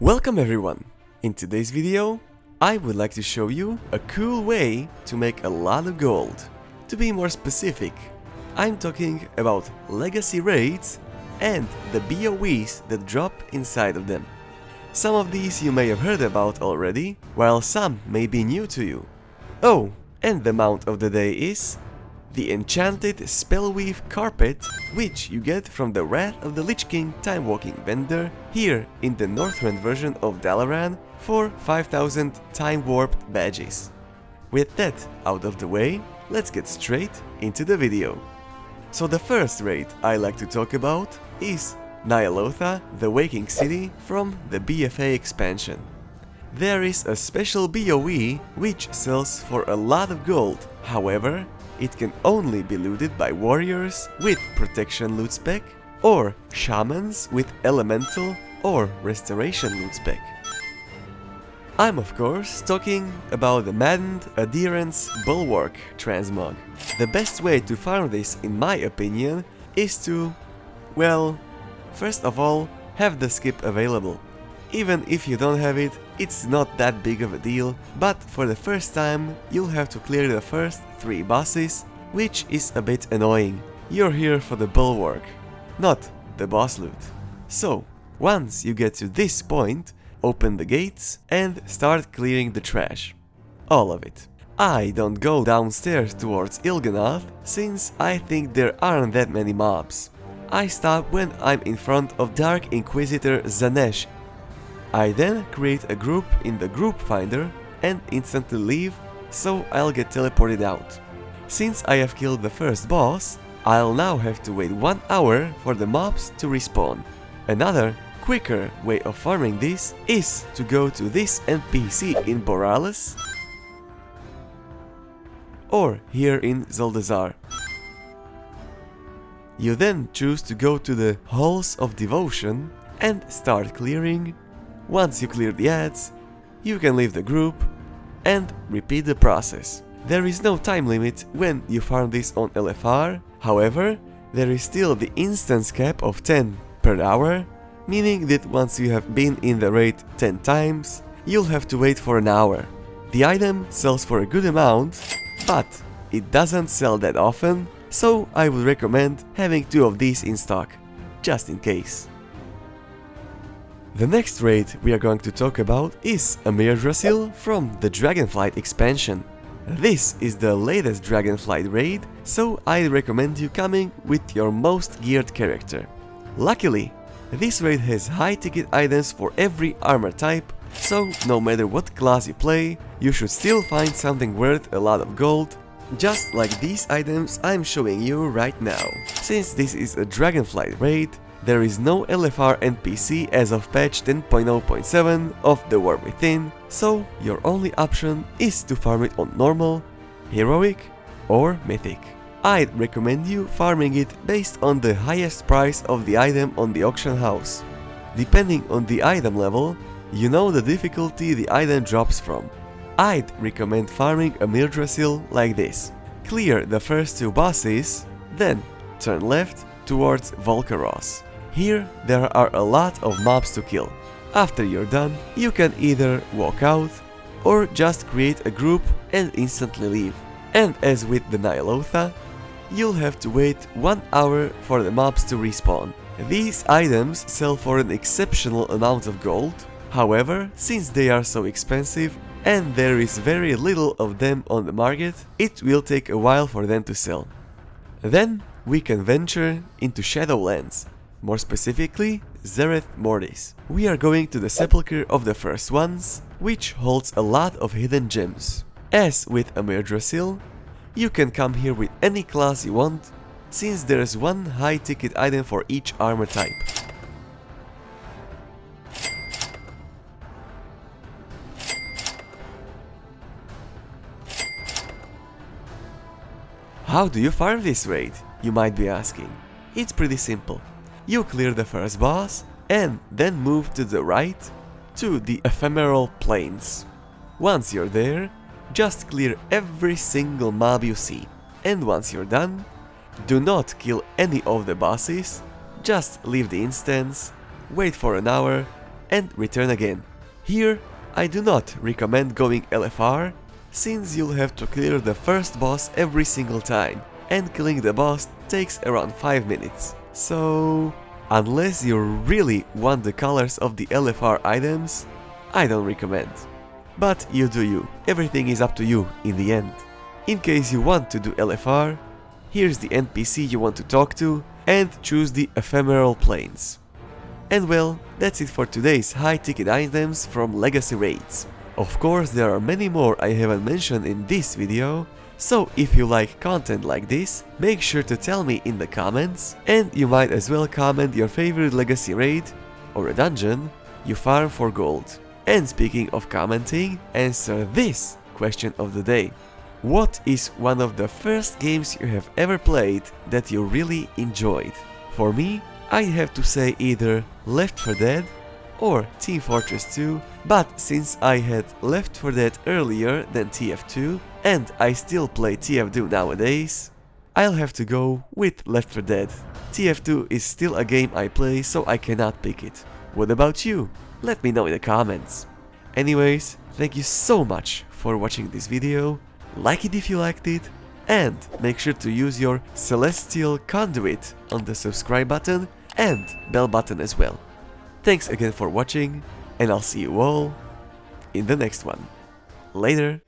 Welcome everyone! In today's video, I would like to show you a cool way to make a lot of gold. To be more specific, I'm talking about legacy raids and the BOEs that drop inside of them. Some of these you may have heard about already, while some may be new to you. Oh, and the mount of the day is the enchanted Spellweave Carpet, which you get from the Wrath of the Lich King Time Walking vendor here in the Northrend version of Dalaran for 5000 Time Warped badges. With that out of the way, let's get straight into the video. So the first raid I like to talk about is Nya'lotha, the Waking City from the BFA expansion. There is a special BOE which sells for a lot of gold, however, it can only be looted by warriors with protection loot spec or shamans with elemental or restoration loot spec. I'm of course talking about the Maddened Adherent's Bulwark transmog. The best way to farm this, in my opinion, is to, well, first of all, have the skip available. Even if you don't have it, it's not that big of a deal, but for the first time you'll have to clear the first 3 bosses, which is a bit annoying. You're here for the Bulwark, not the boss loot. So, once you get to this point, open the gates and start clearing the trash. All of it. I don't go downstairs towards Il'gynoth, since I think there aren't that many mobs. I stop when I'm in front of Dark Inquisitor Zanesh. I then create a group in the group finder and instantly leave, so I'll get teleported out. Since I have killed the first boss, I'll now have to wait 1 hour for the mobs to respawn. Another, quicker way of farming this is to go to this NPC in Borales or here in Zuldazar. You then choose to go to the Halls of Devotion and start clearing. Once you clear the ads, you can leave the group and repeat the process. There is no time limit when you farm this on LFR, however, there is still the instance cap of 10 per hour, meaning that once you have been in the raid 10 times, you'll have to wait for an hour. The item sells for a good amount, but it doesn't sell that often, so I would recommend having 2 of these in stock, just in case. The next raid we are going to talk about is Amirdrassil from the Dragonflight expansion. This is the latest Dragonflight raid, so I recommend you coming with your most geared character. Luckily, this raid has high ticket items for every armor type, so no matter what class you play, you should still find something worth a lot of gold, just like these items I'm showing you right now. Since this is a Dragonflight raid, there is no LFR NPC as of patch 10.0.7 of the War Within, so your only option is to farm it on normal, heroic or mythic. I'd recommend you farming it based on the highest price of the item on the auction house. Depending on the item level, you know the difficulty the item drops from. I'd recommend farming Amirdrassil like this. Clear the first 2 bosses, then turn left towards Volcaros. Here there are a lot of mobs to kill. After you're done, you can either walk out or just create a group and instantly leave. And as with the Nya'lotha, you'll have to wait 1 hour for the mobs to respawn. These items sell for an exceptional amount of gold, however, since they are so expensive and there is very little of them on the market, it will take a while for them to sell. Then we can venture into Shadowlands, more specifically Zereth Mortis. We are going to the Sepulcher of the First Ones, which holds a lot of hidden gems. As with Amirdrassil, you can come here with any class you want, since there is 1 high ticket item for each armor type. How do you farm this raid, you might be asking? It's pretty simple. You clear the first boss and then move to the right to the ephemeral plains. Once you're there, just clear every single mob you see. And once you're done, do not kill any of the bosses, just leave the instance, wait for an hour and return again. Here, I do not recommend going LFR, since you'll have to clear the first boss every single time, and killing the boss takes around 5 minutes. So, unless you really want the colors of the LFR items, I don't recommend. But you do you, everything is up to you in the end. In case you want to do LFR, here's the NPC you want to talk to, and choose the ephemeral planes. And well, that's it for today's high-ticket items from Legacy Raids. Of course, there are many more I haven't mentioned in this video, so if you like content like this, make sure to tell me in the comments, and you might as well comment your favorite Legacy Raid, or a dungeon, you farm for gold. And speaking of commenting, answer this question of the day. What is one of the first games you have ever played that you really enjoyed? For me, I'd have to say either Left 4 Dead or Team Fortress 2, but since I had Left 4 Dead earlier than TF2, and I still play TF2 nowadays, I'll have to go with Left 4 Dead. TF2 is still a game I play, so I cannot pick it. What about you? Let me know in the comments. Anyways, thank you so much for watching this video, like it if you liked it, and make sure to use your celestial conduit on the subscribe button and bell button as well. Thanks again for watching, and I'll see you all in the next one. Later!